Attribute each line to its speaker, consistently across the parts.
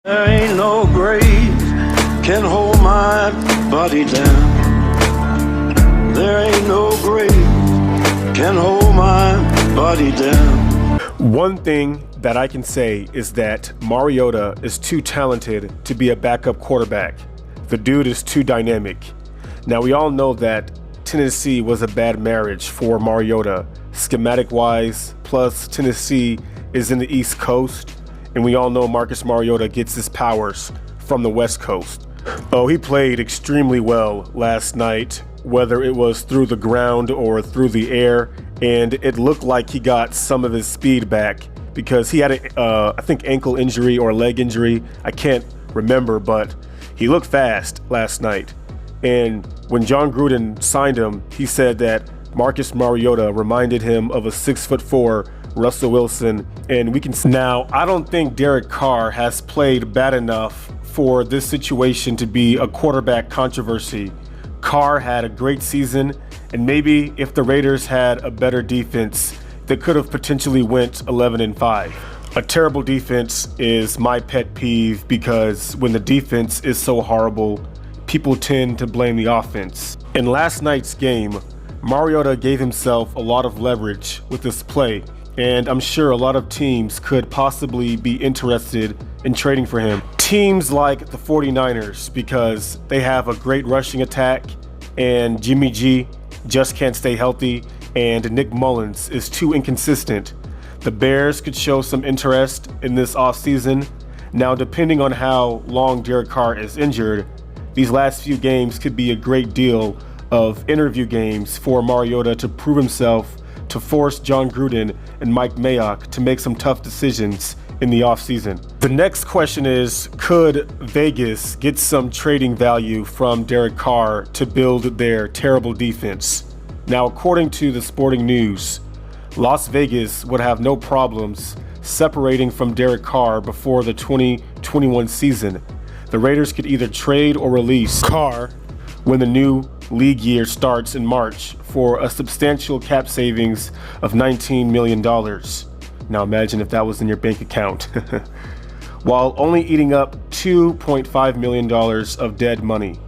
Speaker 1: There ain't no grave can hold my body down. There ain't no grave can hold my body down.
Speaker 2: One thing that I can say is that Mariota is too talented to be a backup quarterback. The dude is too dynamic. Now we all know that Tennessee was a bad marriage for Mariota, schematic-wise, plus Tennessee is in the East Coast, and we all know Marcus Mariota gets his powers from the West Coast. Oh, he played extremely well last night, whether it was through the ground or through the air, and it looked like he got some of his speed back because he had a, I think, ankle injury or leg injury. I can't remember, but he looked fast last night. And when John Gruden signed him, he said that Marcus Mariota reminded him of a 6'4" Russell Wilson, and we can now, I don't think Derek Carr has played bad enough for this situation to be a quarterback controversy. Carr had a great season, and maybe if the Raiders had a better defense, they could have potentially went 11-5. A terrible defense is my pet peeve because when the defense is so horrible, people tend to blame the offense. In last night's game, Mariota gave himself a lot of leverage with this play, and I'm sure a lot of teams could possibly be interested in trading for him. Teams like the 49ers, because they have a great rushing attack and Jimmy G just can't stay healthy and Nick Mullens is too inconsistent. The Bears could show some interest in this offseason. Now, depending on how long Derek Carr is injured, these last few games could be a great deal of interview games for Mariota to prove himself, to force John Gruden and Mike Mayock to make some tough decisions in the offseason. The next question is, could Vegas get some trading value from Derek Carr to build their terrible defense? Now, according to the Sporting News, Las Vegas would have no problems separating from Derek Carr before the 2021 season. The Raiders could either trade or release Carr when the new league year starts in March for a substantial cap savings of $19 million. Now imagine if that was in your bank account. While only eating up $2.5 million of dead money.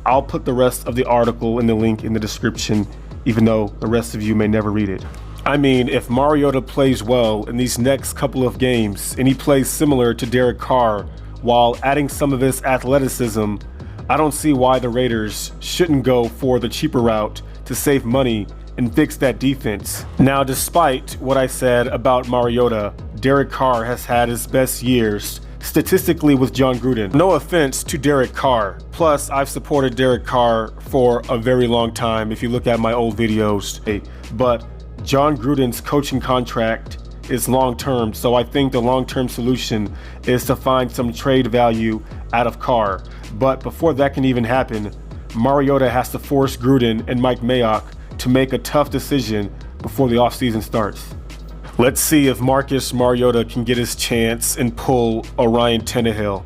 Speaker 2: I'll put the rest of the article in the link in the description, even though the rest of you may never read it. I mean, if Mariota plays well in these next couple of games and he plays similar to Derek Carr while adding some of his athleticism, I don't see why the Raiders shouldn't go for the cheaper route to save money and fix that defense. Now, despite what I said about Mariota, Derek Carr has had his best years statistically with John Gruden. No offense to Derek Carr. Plus, I've supported Derek Carr for a very long time if you look at my old videos. But John Gruden's coaching contract is long-term, so I think the long-term solution is to find some trade value out of Carr. But before that can even happen, Mariota has to force Gruden and Mike Mayock to make a tough decision before the offseason starts. Let's see if Marcus Mariota can get his chance and pull a Ryan Tannehill.